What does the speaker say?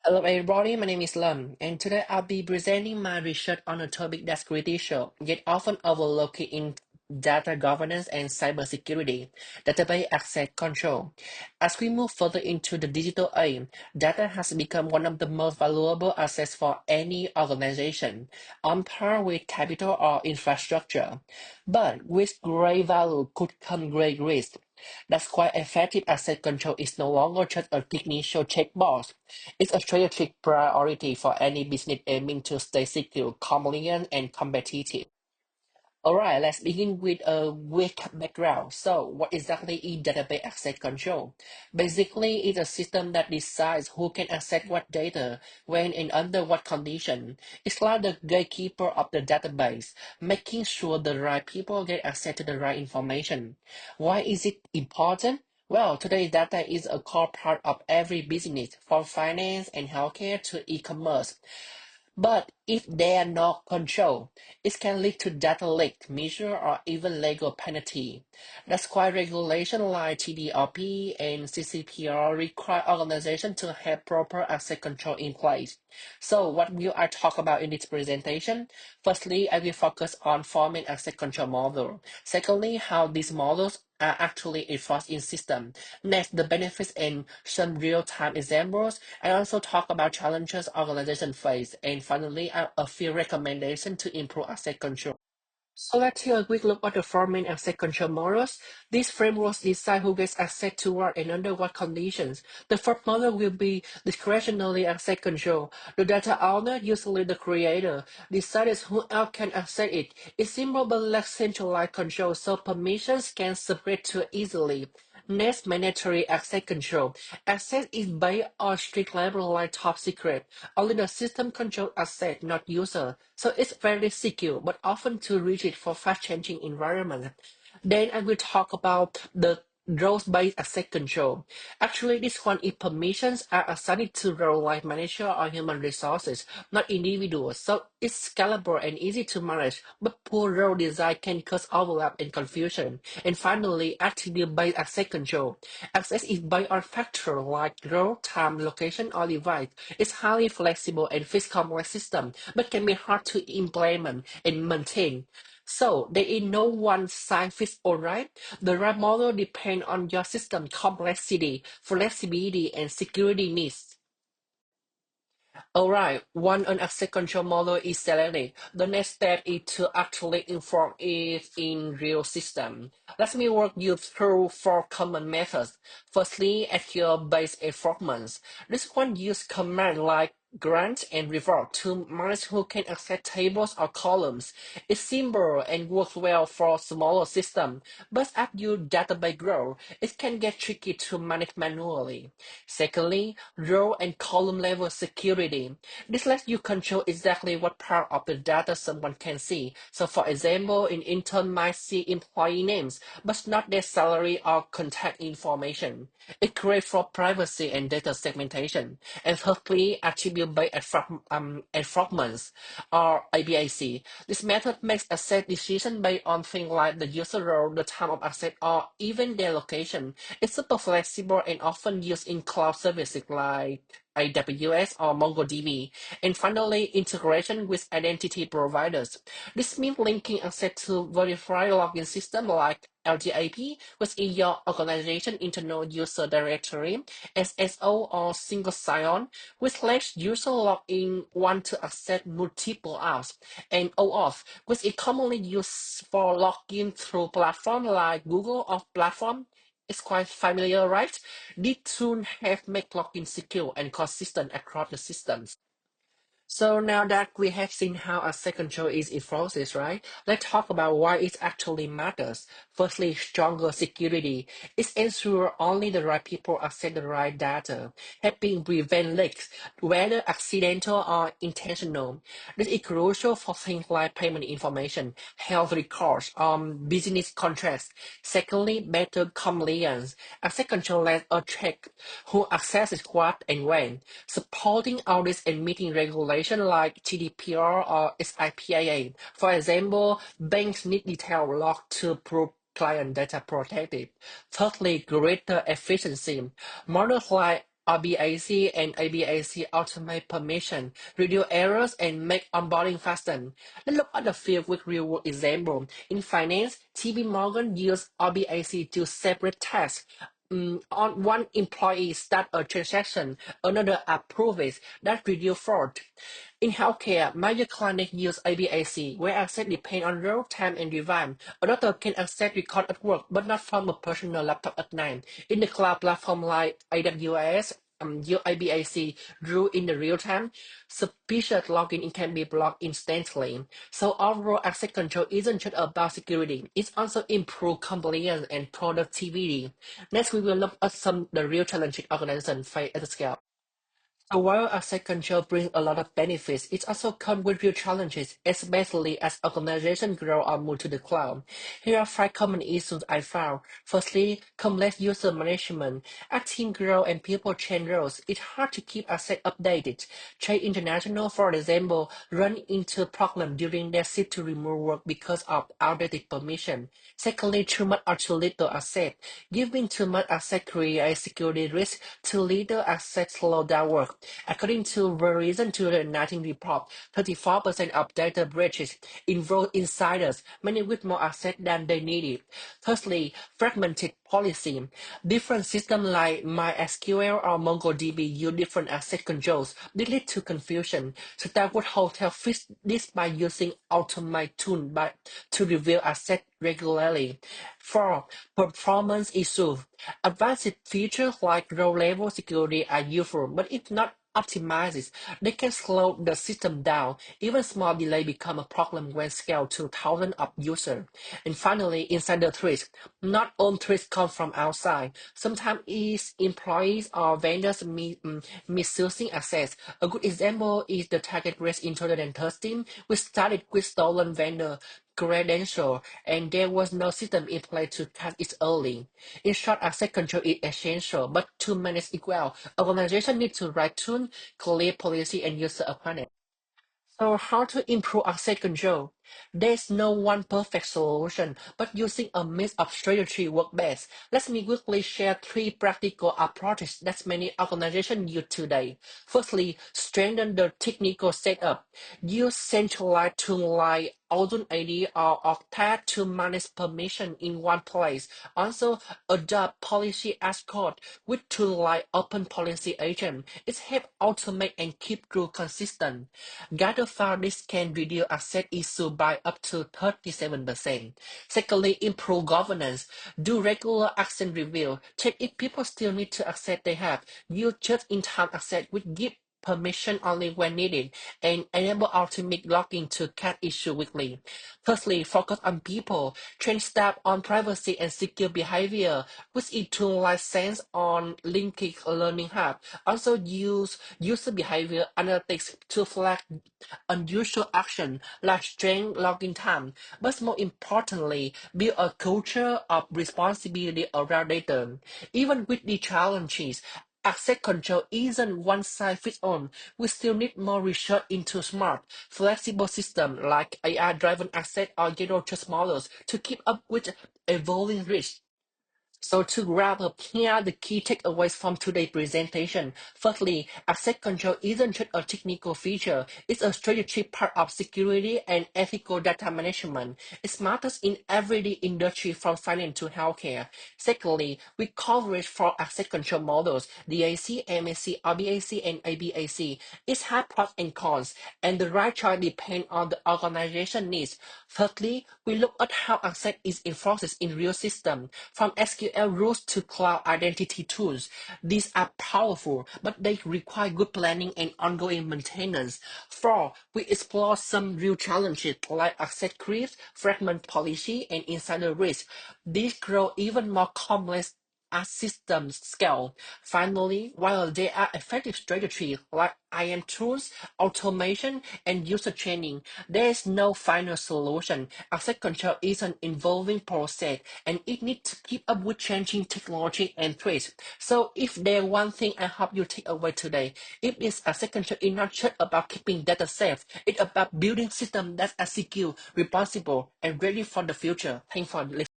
Hello everybody, my name is Lum, and today I'll be presenting my research on a topic that's critical, yet often overlooked in data governance and cybersecurity, database access control. As we move further into the digital age, data has become one of the most valuable assets for any organization, on par with capital or infrastructure. But with great value could come great risk. That's why effective asset control is no longer just a technical checkbox. It's a strategic priority for any business aiming to stay secure, compliant, and competitive. All right, let's begin with a quick background. So, what exactly is database access control? Basically, it's a system that decides who can access what data, when, and under what condition. It's like the gatekeeper of the database, making sure the right people get access to the right information. Why is it important? Well, today data is a core part of every business, from finance and healthcare to e-commerce. But if they are not controlled, it can lead to data leak, measure, or even legal penalty. That's why regulation like TDRP and CCPR require organizations to have proper asset control in place. So what will I talk about in this presentation? Firstly, I will focus on forming asset control model. Secondly, how these models are actually enforced in system. Next, the benefits and some real-time examples. I also talk about challenges organizations face. And finally, a few recommendations to improve asset control. So let's take a quick look at the four main asset control models. These frameworks decide who gets access to what and under what conditions. The first model will be discretionary asset control. The data owner, usually the creator, decides who else can access it. It's simple but less centralized control, so permissions can spread too easily. Next, mandatory access control. Access is based on strict level like top secret. Only the system controls access, not user. So it's very secure, but often too rigid for fast-changing environments. Then I will talk about the roles-based access control. Actually, this one is permissions are assigned to role like manager or human resources, not individuals. So it's scalable and easy to manage, but poor role design can cause overlap and confusion. And finally, attribute-based access control. Access is based on factors like role, time, location, or device. It's highly flexible and fits complex systems, but can be hard to implement and maintain. So there is no one size fits all, right? The right model depends on your system complexity, flexibility, and security needs. All right, one an access control model is selected. The next step is to actually inform it in real system. Let me walk you through four common methods. Firstly, SQL-based enforcement. This one use command like grant and revoke to manage who can access tables or columns. It's simple and works well for smaller systems, but as your database grows, it can get tricky to manage manually. Secondly, row and column level security. This lets you control exactly what part of the data someone can see. So for example, an intern might see employee names, but not their salary or contact information. It creates for privacy and data segmentation. And thirdly, attribute-based enforcement, or ABAC. This method makes access decision based on things like the user role, the time of access, or even their location. It's super flexible and often used in cloud services like AWS or MongoDB. And finally, integration with identity providers. This means linking access to verified login system like LGAP within your organization internal user directory, SSO or single sign-on, which lets user log in want to access multiple apps, and OAuth, which is commonly used for login through platforms like Google or platform. It's quite familiar, right? These tools have made login secure and consistent across the systems. So now that we have seen how asset control is enforced, right? Let's talk about why it actually matters. Firstly, stronger security. It ensures only the right people access the right data, helping prevent leaks, whether accidental or intentional. This is crucial for things like payment information, health records, business contracts. Secondly, better compliance. Asset control lets us check who accesses what and when, supporting audits and meeting regulations like GDPR or SIPAA. For example, banks need detailed log to prove client data protected. Thirdly, greater efficiency. Models like RBAC and ABAC automate permission, reduce errors, and make onboarding faster. Let's look at the field with real-world example. In finance, TB Morgan used RBAC to separate tasks. On one employee start a transaction, another approve it. That reduce fraud. In healthcare, major clinics use ABAC, where access depends on role, time, and device. A doctor can access record at work, but not from a personal laptop at night. In the cloud platform like AWS, use ABAC rule in the real time. Suspicious login can be blocked instantly. So overall access control isn't just about security, it's also improve compliance and productivity. Next, we will look at some the real challenges organizations face at scale. So while asset control brings a lot of benefits, it also comes with real challenges, especially as organizations grow or move to the cloud. Here are five common issues I found. Firstly, complex user management. As teams grow and people change roles, it's hard to keep assets updated. Trade International, for example, run into problems during their shift to remote work because of outdated permission. Secondly, too much or too little asset. Giving too much asset creates security risk. Too little asset slow down work. According to Verizon 2019 report, 34% of data breaches involve insiders, many with more assets than they needed. Thirdly, fragmented policy. Different systems like MySQL or MongoDB use different asset controls. This leads to confusion. Starwood Hotel fixed this by using automated tools to review assets regularly. 4. Performance issues. Advanced features like row-level security are useful, but if not optimized, they can slow the system down. Even small delay become a problem when scaled to thousands of users. And finally, insider threats. Not all threats come from outside. Sometimes it's employees or vendors misusing access. A good example is the target race in 2013, which started with stolen vendor credential, and there was no system in place to catch it early. In short, asset control is essential, but to manage it well, organizations need to write tools, clear policy, and user awareness. So how to improve asset control? There's no one perfect solution, but using a mix of strategy works best. Let me quickly share three practical approaches that many organizations use today. Firstly, strengthen the technical setup. Use centralized tools like OpenID or Octave to manage permission in one place. Also, adopt policy as code with tools like Open Policy Agent. It helps automate and keep rules consistent. Gather found this can reduce asset issue by up to 37%. Secondly, improve governance. Do regular action review. Check if people still need to access they have. Use just-in-time access which give permission only when needed, and enable automatic login to catch issue weekly. Firstly, focus on people. Train staff on privacy and secure behavior, which is tools like Sense on LinkedIn Learning Hub. Also use user behavior analytics to flag unusual action like strange login time. But more importantly, build a culture of responsibility around data. Even with the challenges, asset control isn't one size fits all. We still need more research into smart, flexible systems like AI-driven asset or zero trust models to keep up with evolving risks. So to wrap up, here are the key takeaways from today's presentation. Firstly, asset control isn't just a technical feature, it's a strategic part of security and ethical data management. It matters in everyday industry from finance to healthcare. Secondly, we coverage for asset control models, DAC, MAC, RBAC, and ABAC. It has pros and cons, and the right choice depends on the organization needs. Thirdly, we look at how asset is enforced in real system, from SQL rules to cloud identity tools. These are powerful, but they require good planning and ongoing maintenance. Four, we explore some real challenges like asset creep, fragment policy, and insider risk. These grow even more complex as systems scale. Finally, while there are effective strategies like IAM tools, automation, and user training, there is no final solution. Asset control is an evolving process, and it needs to keep up with changing technology and threats. So if there's one thing I hope you take away today, it is asset control is not just about keeping data safe, it's about building systems that are secure, responsible, and ready for the future. Thanks for listening.